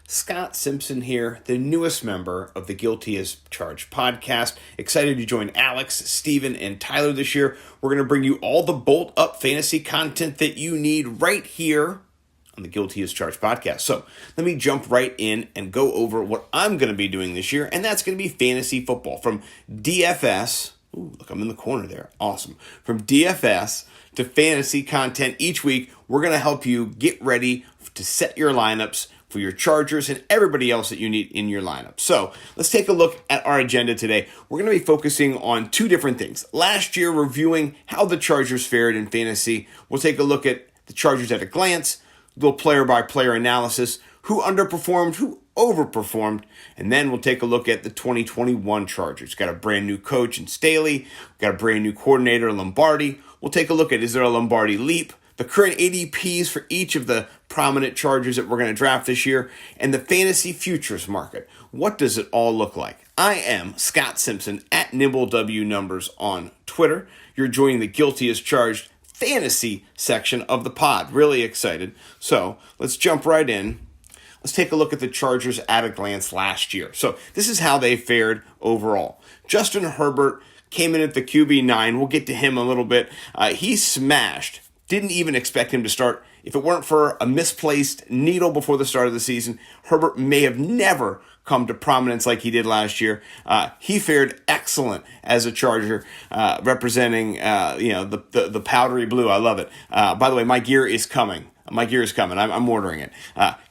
Scott Simpson here, the newest member of the Guilty as Charged podcast. Excited to join Alex, Steven, and Tyler this year. We're going to bring you all the bolt-up fantasy content that you need right here on the Guilty as Charged podcast. So let me jump right in and go over what I'm going to be doing this year, and that's going to be fantasy football from DFS. Ooh, look, I'm in the corner there. Awesome. From DFS to fantasy content each week, we're going to help you get ready to set your lineups for your Chargers and everybody else that you need in your lineup. So let's take a look at our agenda today. We're going to be focusing on two different things. Last year, reviewing how the Chargers fared in fantasy. We'll take a look at the Chargers at a glance, a little player-by-player analysis, who underperformed, who overperformed, and then we'll take a look at the 2021 Chargers. Got a brand new coach in Staley, got a brand new coordinator, Lombardi. We'll take a look at, is there a Lombardi leap? The current ADPs for each of the prominent Chargers that we're going to draft this year, and the fantasy futures market. What does it all look like? I am Scott Simpson at NimbleWNumbers on Twitter. You're joining the Guilty as Charged fantasy section of the pod. Really excited. So let's jump right in. Let's take a look at the Chargers at a glance last year. So this is how they fared overall. Justin Herbert came in at the QB9. We'll get to him a little bit. He smashed. Didn't even expect him to start. If it weren't for a misplaced needle before the start of the season, Herbert may have never come to prominence like he did last year. He fared excellent as a Charger, representing the powdery blue. I love it. By the way, my gear is coming. I'm ordering it.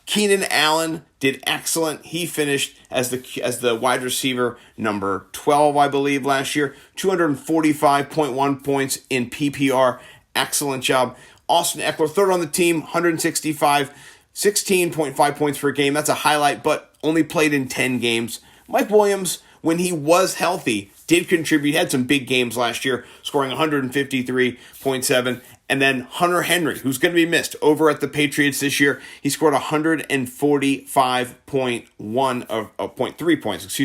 Keenan Allen did excellent. He finished as the wide receiver number 12, I believe, last year. 245.1 points in PPR. Excellent job. Austin Eckler, third on the team, 16.5 points per game. That's a highlight, but only played in 10 games. Mike Williams, when he was healthy, did contribute. Had some big games last year, scoring 153.7. And then Hunter Henry, who's going to be missed over at the Patriots this year. He scored 145.3 points,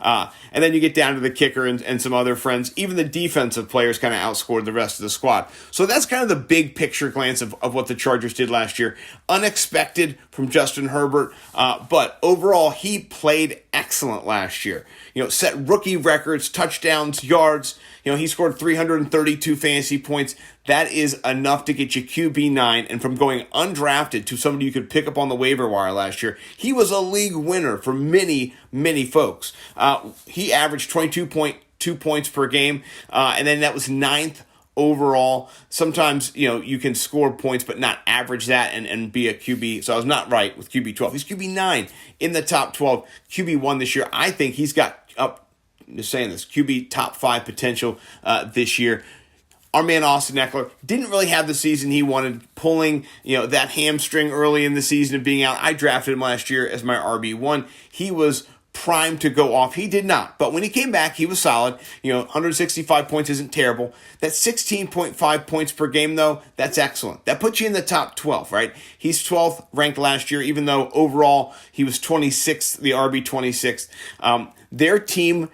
and then you get down to the kicker and some other friends. Even the defensive players kind of outscored the rest of the squad. So that's kind of the big picture glance of what the Chargers did last year. Unexpected from Justin Herbert, but overall he played excellent last year. Set rookie records, touchdowns, yards. He scored 332 fantasy points. That is enough to get you QB9. And from going undrafted to somebody you could pick up on the waiver wire last year, he was a league winner for many, many folks. He averaged 22.2 points per game, and then that was ninth overall. Sometimes, you can score points but not average that and be a QB. So I was not right with QB12. He's QB9 in the top 12. QB1 this year. I think he's got just saying this, QB top 5 potential this year. Our man Austin Eckler didn't really have the season he wanted, pulling that hamstring early in the season and being out. I drafted him last year as my RB1. He was primed to go off. He did not. But when he came back, he was solid. 165 points isn't terrible. That 16.5 points per game, though, that's excellent. That puts you in the top 12, right? He's 12th ranked last year, even though overall he was 26th, the RB 26th. Their team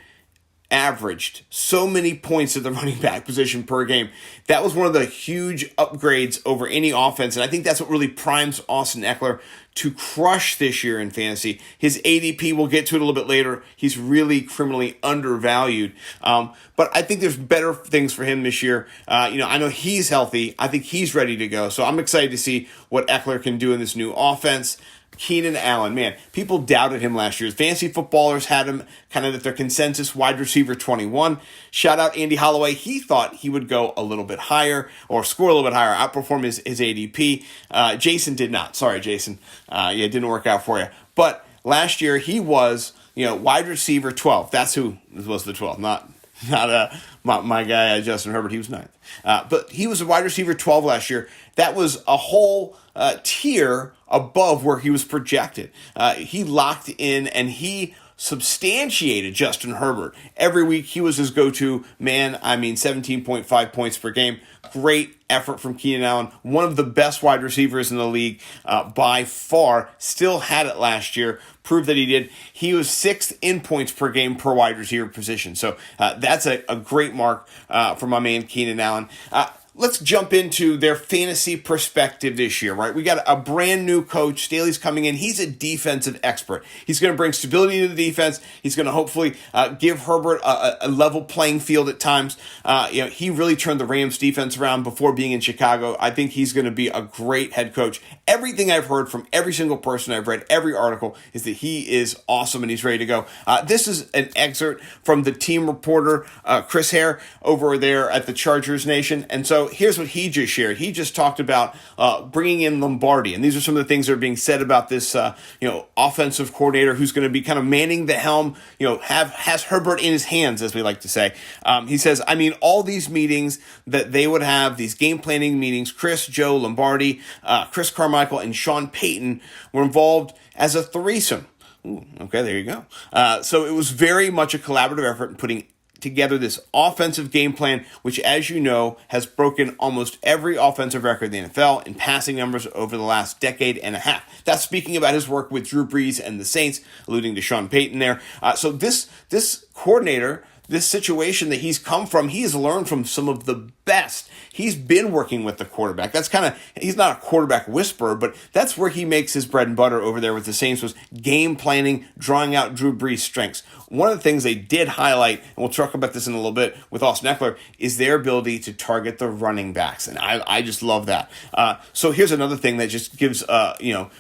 averaged so many points at the running back position per game. That was one of the huge upgrades over any offense, and I think that's what really primes Austin Eckler to crush this year in fantasy. His ADP, we'll get to it a little bit later. He's really criminally undervalued, but I think there's better things for him this year. I know he's healthy. I think he's ready to go, so I'm excited to see what Eckler can do in this new offense. Keenan Allen, man, people doubted him last year. Fantasy footballers had him kind of at their consensus wide receiver 21. Shout out Andy Holloway. He thought he would go a little bit higher or score a little bit higher, outperform his ADP. Jason did not. Sorry, Jason. It didn't work out for you. But last year he was, wide receiver 12. That's who was the 12, not my guy Justin Herbert. He was 9th. But he was a wide receiver 12 last year. That was a whole tier above where he was projected. He locked in and he substantiated Justin Herbert. Every week he was his go-to man. 17.5 points per game. Great effort from Keenan Allen. One of the best wide receivers in the league by far. Still had it last year. Proved that he did. He was 6th in points per game per wide receiver position. So that's a great mark for my man Keenan Allen. let's jump into their fantasy perspective this year, right? We got a brand new coach. Staley's coming in. He's a defensive expert. He's going to bring stability to the defense. He's going to hopefully give Herbert a level playing field at times. He really turned the Rams defense around before being in Chicago. I think he's going to be a great head coach. Everything I've heard from every single person I've read, every article, is that he is awesome and he's ready to go. This is an excerpt from the team reporter, Chris Hare, over there at the Chargers Nation. And so here's what he just shared. He just talked about bringing in Lombardi, and these are some of the things that are being said about this, offensive coordinator who's going to be kind of manning the helm. Has Herbert in his hands, as we like to say. He says, all these meetings that they would have, these game planning meetings, Chris, Joe, Lombardi, Chris Carmichael, and Sean Payton were involved as a threesome. Ooh, okay, there you go. So it was very much a collaborative effort in putting together this offensive game plan, which, as you know, has broken almost every offensive record in the NFL in passing numbers over the last decade and a half. That's speaking about his work with Drew Brees and the Saints, alluding to Sean Payton there. So this coordinator, this situation that he's come from, he has learned from some of the best. He's been working with the quarterback. He's not a quarterback whisperer, but that's where he makes his bread and butter over there with the Saints, was game planning, drawing out Drew Brees' strengths. One of the things they did highlight, and we'll talk about this in a little bit with Austin Eckler, is their ability to target the running backs. And I just love that. So here's another thing that just gives,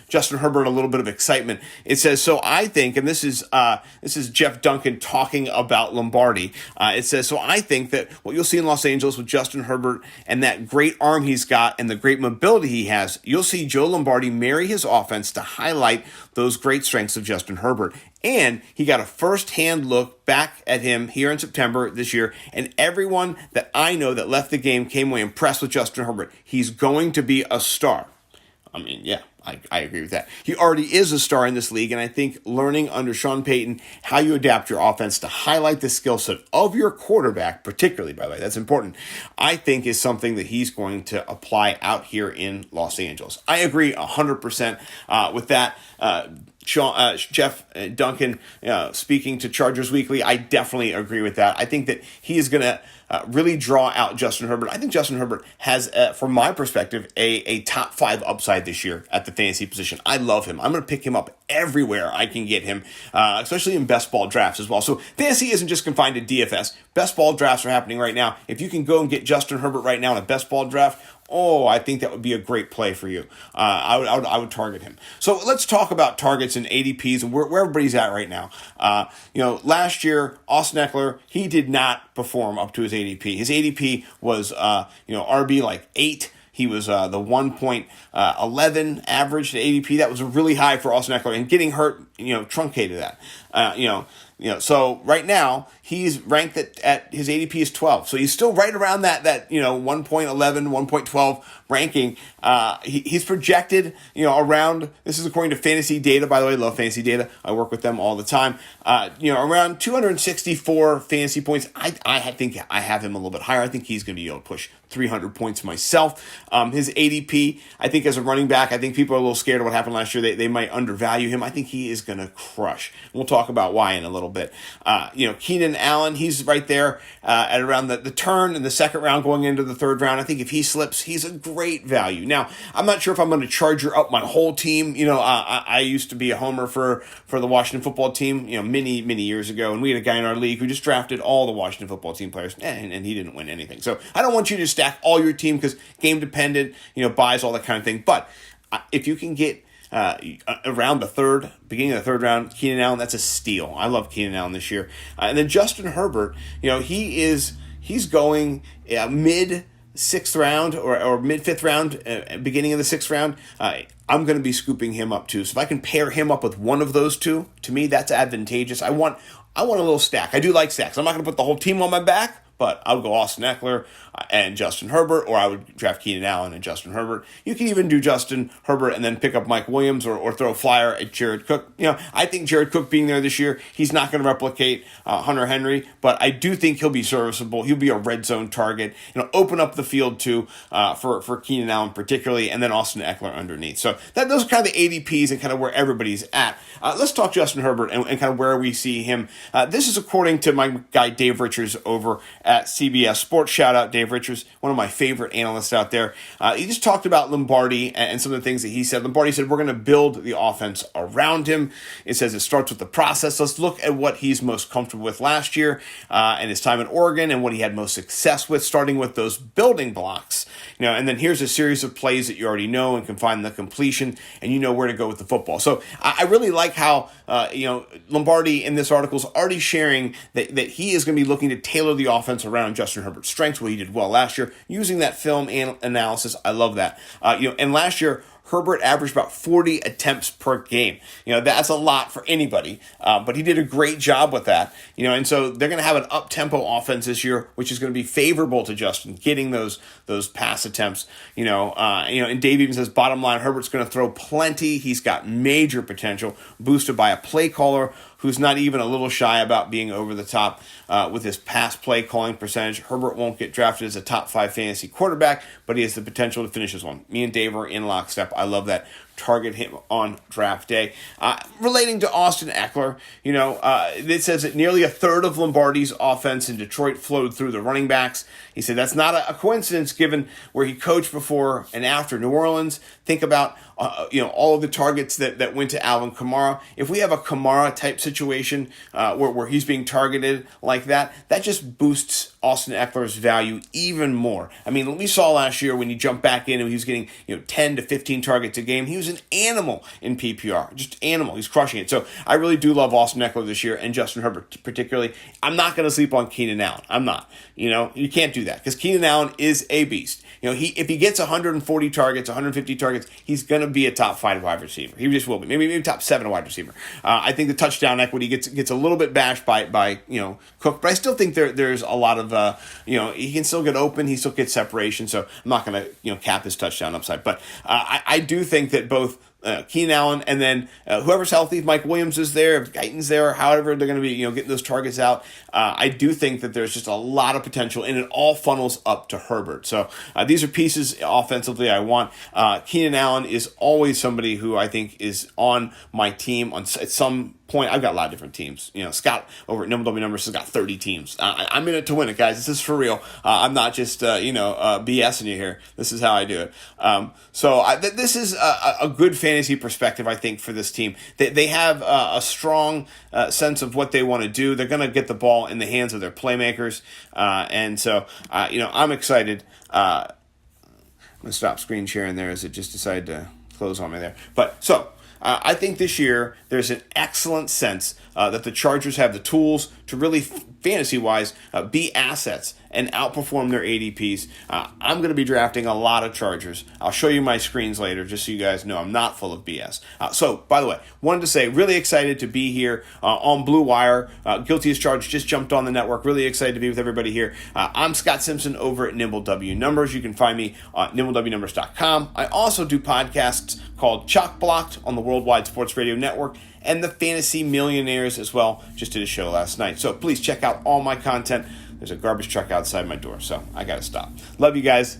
Justin Herbert a little bit of excitement. It says, so I think, and this is Jeff Duncan talking about Lombardi. It says, so I think that what you'll see in Los Angeles with Justin Herbert and that great arm he's got and the great mobility he has, you'll see Joe Lombardi marry his offense to highlight those great strengths of Justin Herbert. And he got a first-hand look back at him here in September this year, and everyone that I know that left the game came away impressed with Justin Herbert. He's going to be a star. I agree with that. He already is a star in this league, and I think learning under Sean Payton how you adapt your offense to highlight the skill set of your quarterback, particularly, by the way, that's important, I think is something that he's going to apply out here in Los Angeles. I agree 100% with that. Jeff Duncan speaking to Chargers Weekly, I definitely agree with that. I think that he is going to really draw out Justin Herbert. I think Justin Herbert has, from my perspective, a top 5 upside this year at the fantasy position. I love him. I'm going to pick him up everywhere I can get him, especially in best ball drafts as well. So fantasy isn't just confined to DFS. Best ball drafts are happening right now. If you can go and get Justin Herbert right now in a best ball draft, I think that would be a great play for you. I would target him. So let's talk about targets and ADPs and where everybody's at right now. Last year, Austin Eckler, he did not perform up to his ADP. His ADP was, RB like 8. He was the 1.11 average to ADP. That was really high for Austin Eckler, and getting hurt, truncated that. So right now he's ranked at his ADP is 12. So he's still right around that 1.11, 1.12 ranking. He's projected, around, this is according to fantasy data, by the way, love fantasy data. I work with them all the time. Around 264 fantasy points. I think I have him a little bit higher. I think he's going to be able to push 300 points myself. His ADP, I think as a running back, I think people are a little scared of what happened last year. They might undervalue him. I think he is going to crush. We'll talk about why in a little bit. Keenan Allen, he's right there at around the turn in the second round going into the third round. I think if he slips, he's a great value. Now, I'm not sure if I'm going to charger up my whole team. I used to be a homer for the Washington football team, many, many years ago, and we had a guy in our league who just drafted all the Washington football team players, and he didn't win anything. So I don't want you to stack all your team because game dependent, buys, all that kind of thing. But if you can get around beginning of the third round, Keenan Allen, that's a steal. I love Keenan Allen this year. And then Justin Herbert, he's going mid 6th round or mid 5th round, beginning of the 6th round. I'm going to be scooping him up too. So if I can pair him up with one of those two, to me, that's advantageous. I want a little stack. I do like stacks. I'm not going to put the whole team on my back, but I would go Austin Eckler and Justin Herbert, or I would draft Keenan Allen and Justin Herbert. You can even do Justin Herbert and then pick up Mike Williams or throw a flyer at Jared Cook. I think Jared Cook being there this year, he's not going to replicate Hunter Henry, but I do think he'll be serviceable. He'll be a red zone target. Open up the field too for Keenan Allen particularly, and then Austin Eckler underneath. So those are kind of the ADPs and kind of where everybody's at. Let's talk Justin Herbert and kind of where we see him. This is according to my guy Dave Richards over at CBS Sports. Shout out Dave Richards, one of my favorite analysts out there. He just talked about Lombardi and some of the things that he said. Lombardi said, we're going to build the offense around him. It says it starts with the process. Let's look at what he's most comfortable with last year and his time in Oregon and what he had most success with, starting with those building blocks. And then here's a series of plays that you already know and can find the completion, and you know where to go with the football. So I really like how Lombardi in this article is already sharing that he is going to be looking to tailor the offense around Justin Herbert's strengths, what he did well last year, using that film analysis. I love that. And last year, Herbert averaged about 40 attempts per game. That's a lot for anybody, but he did a great job with that. And so they're going to have an up-tempo offense this year, which is going to be favorable to Justin, getting those pass attempts. And Dave even says, bottom line, Herbert's going to throw plenty. He's got major potential, boosted by a play caller who's not even a little shy about being over the top with his pass play calling percentage. Herbert won't get drafted as a top 5 fantasy quarterback, but he has the potential to finish as one. Me and Dave are in lockstep. I love that. Target him on draft day. Relating to Austin Eckler, it says that nearly a third of Lombardi's offense in Detroit flowed through the running backs. He said that's not a coincidence given where he coached before and after New Orleans. Think about all of the targets that went to Alvin Kamara. If we have a Kamara type situation where he's being targeted like that just boosts Austin Eckler's value even more. I mean, we saw last year when he jumped back in and he was getting 10 to 15 targets a game. He was an animal in PPR, just animal. He's crushing it. So I really do love Austin Eckler this year and Justin Herbert particularly. I'm not going to sleep on Keenan Allen. I'm not. You can't do that because Keenan Allen is a beast. If he gets 140 targets, 150 targets, he's going to be a top 5 wide receiver. He just will be. Maybe top 7 wide receiver. I think the touchdown equity gets a little bit bashed by Cook, but I still think there's a lot of he can still get open, he still gets separation. So I'm not going to cap his touchdown upside, but I do think that both Keenan Allen and then whoever's healthy, if Mike Williams is there, if Guyton's there, however they're going to be getting those targets out, I do think that there's just a lot of potential and it all funnels up to Herbert. So these are pieces offensively I want. Keenan Allen is always somebody who I think is on my team at some point. I've got a lot of different teams. Scott over at NimbleW Numbers has got 30 teams. I'm in it to win it, guys. This is for real. I'm not just BSing you here. This is how I do it. This is a good fantasy perspective, I think, for this team. They have a strong sense of what they want to do. They're going to get the ball in the hands of their playmakers, and so I'm excited. I'm going to stop screen sharing there as it just decided to close on me there. But so. I think this year there's an excellent sense that the Chargers have the tools to really, fantasy-wise, be assets and outperform their ADPs. I'm going to be drafting a lot of Chargers. I'll show you my screens later just so you guys know I'm not full of BS. So, by the way, wanted to say, really excited to be here on Blue Wire. Guilty as Charged just jumped on the network. Really excited to be with everybody here. I'm Scott Simpson over at NimbleW Numbers. You can find me at NimbleWNumbers.com. I also do podcasts called Chalk Blocked on the Worldwide Sports Radio Network and the Fantasy Millionaires as well. Just did a show last night. So please check out all my content. There's a garbage truck outside my door, so I got to stop. Love you guys.